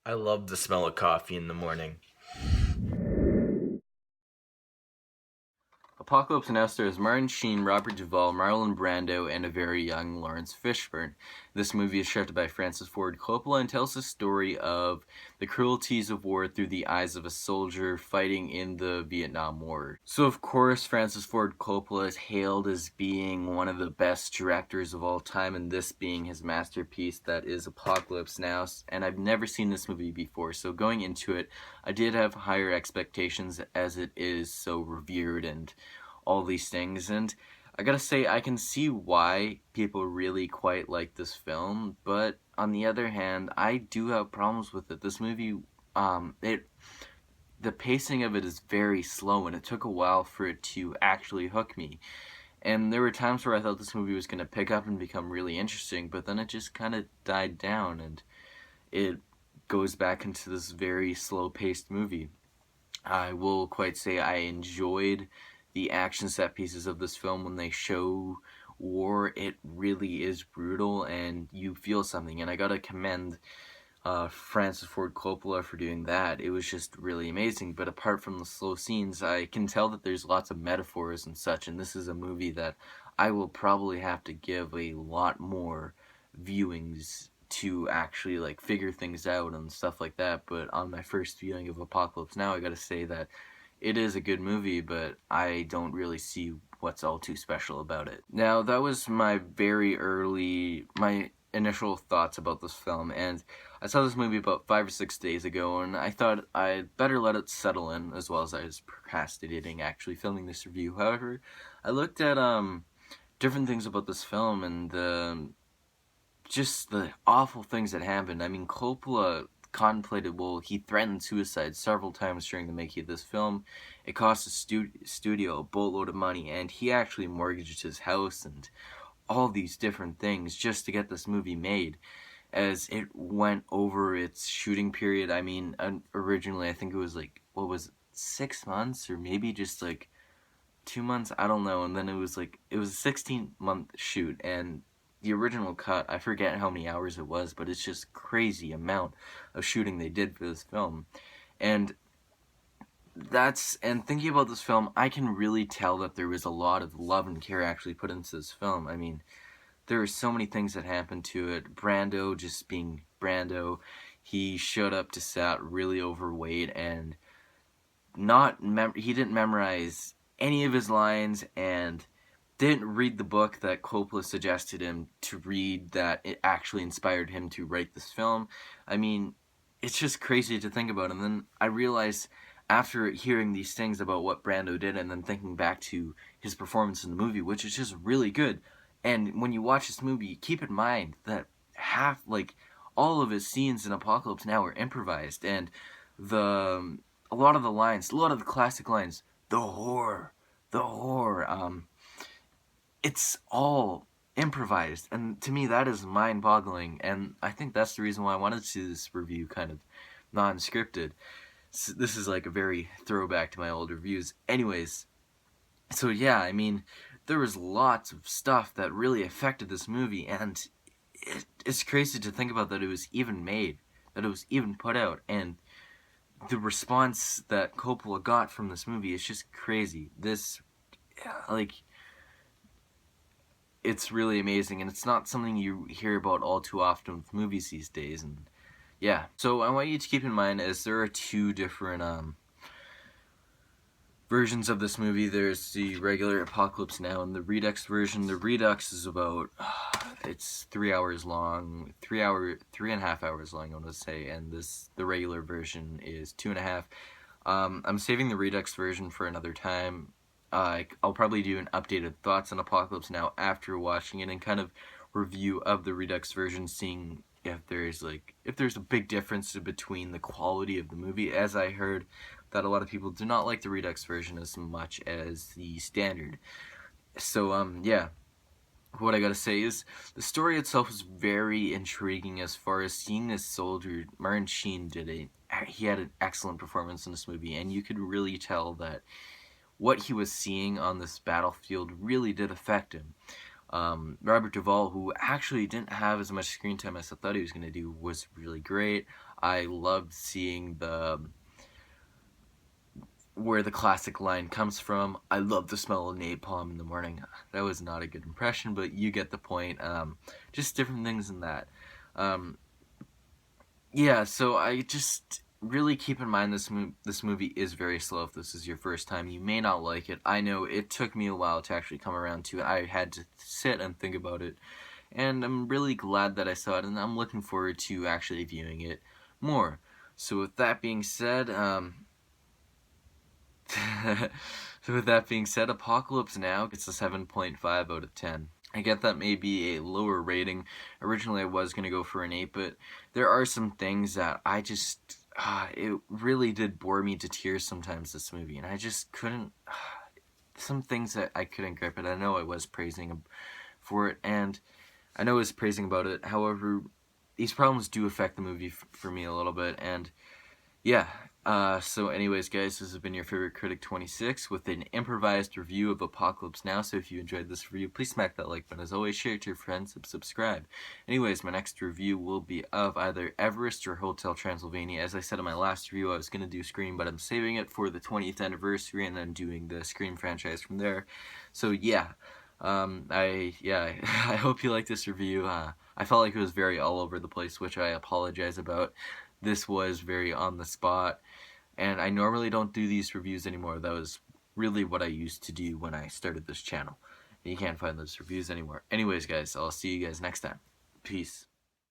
I love the smell of coffee in the morning. Apocalypse Now stars Martin Sheen, Robert Duvall, Marlon Brando, and a very young Lawrence Fishburne. This movie is directed by Francis Ford Coppola and tells the story of the cruelties of war through the eyes of a soldier fighting in the Vietnam War. So, of course, Francis Ford Coppola is hailed as being one of the best directors of all time, and this being his masterpiece that is Apocalypse Now. And I've never seen this movie before, so going into it, I did have higher expectations as it is so revered and all these things. And I gotta say, I can see why people really quite like this film, but on the other hand, I do have problems with it. This movie, it the pacing of it is very slow, and it took a while for it to actually hook me. And there were times where I thought this movie was going to pick up and become really interesting, but then it just kind of died down, and it goes back into this very slow-paced movie. I will quite say I enjoyed the action set pieces of this film when they show war. It really is brutal, and you feel something. And I gotta commend Francis Ford Coppola for doing that. It was just really amazing. But apart from the slow scenes, I can tell that there's lots of metaphors and such. And this is a movie that I will probably have to give a lot more viewings to actually like figure things out and stuff like that. But on my first viewing of Apocalypse Now, I gotta say that it is a good movie, but I don't really see what's all too special about it. Now, that was my initial thoughts about this film, and I saw this movie about 5 or 6 days ago, and I thought I'd better let it settle in, as well as I was procrastinating actually filming this review. However, I looked at different things about this film, and just the awful things that happened. I mean, Coppola contemplated, well, he threatened suicide several times during the making of this film. It cost the studio a boatload of money, and he actually mortgaged his house and all these different things just to get this movie made. As it went over its shooting period, I mean, originally I think it was like, what was it, 6 months or maybe just like 2 months, I don't know. And then it was a 16-month shoot, and the original cut, I forget how many hours it was, but it's just crazy amount of shooting they did for this film. And thinking about this film, I can really tell that there was a lot of love and care actually put into this film. I mean, there are so many things that happened to it. Brando just being Brando, he showed up to set really overweight and he didn't memorize any of his lines, and didn't read the book that Coppola suggested him to read that it actually inspired him to write this film. I mean, it's just crazy to think about. And then I realized after hearing these things about what Brando did and then thinking back to his performance in the movie, which is just really good. And when you watch this movie, keep in mind that all of his scenes in Apocalypse Now are improvised, and the a lot of the lines, a lot of the classic lines, the whore, it's all improvised, and to me that is mind-boggling, and I think that's the reason why I wanted to do this review kind of non-scripted. So this is like a very throwback to my old reviews. Anyways, so yeah, I mean, there was lots of stuff that really affected this movie, and it's crazy to think about that it was even made, that it was even put out, and the response that Coppola got from this movie is just crazy. Like, it's really amazing, and it's not something you hear about all too often with movies these days. And yeah, so I want you to keep in mind, as there are two different versions of this movie. There's the regular Apocalypse Now and the Redux version. The Redux is about it's 3 hours long, 3.5 hours long, I want to say, and the regular version is 2.5. I'm saving the Redux version for another time. I'll probably do an updated thoughts on Apocalypse Now after watching it, and kind of review of the Redux version, seeing if there's a big difference between the quality of the movie, as I heard that a lot of people do not like the Redux version as much as the standard. So yeah, what I gotta say is the story itself is very intriguing. As far as seeing this soldier, Martin Sheen he had an excellent performance in this movie, and you could really tell that what he was seeing on this battlefield really did affect him. Robert Duvall, who actually didn't have as much screen time as I thought he was going to do, was really great. I loved seeing where the classic line comes from. I love the smell of napalm in the morning. That was not a good impression, but you get the point. Just different things in that. Um, yeah, so I just really keep in mind this movie is very slow. If this is your first time, you may not like it. I know it took me a while to actually come around to it. I had to sit and think about it, and I'm really glad that I saw it, and I'm looking forward to actually viewing it more. So with that being said, so with that being said, Apocalypse Now gets a 7.5 out of 10. I get that may be a lower rating. Originally I was going to go for an 8, but there are some things that I just, it really did bore me to tears sometimes, this movie, and I just couldn't, some things that I couldn't grip it. I know I was praising him for it, and I know I was praising about it. However, these problems do affect the movie for me a little bit, and yeah. So anyways, guys, this has been your favorite critic 26 with an improvised review of Apocalypse Now. So if you enjoyed this review, please smack that like button. As always, share it to your friends and subscribe. Anyways, my next review will be of either Everest or Hotel Transylvania. As I said in my last review, I was going to do Scream, but I'm saving it for the 20th anniversary and then doing the Scream franchise from there. So yeah. I hope you liked this review. I felt like it was very all over the place, which I apologize about. This was very on the spot, and I normally don't do these reviews anymore. That was really what I used to do when I started this channel. And you can't find those reviews anymore. Anyways, guys, I'll see you guys next time. Peace.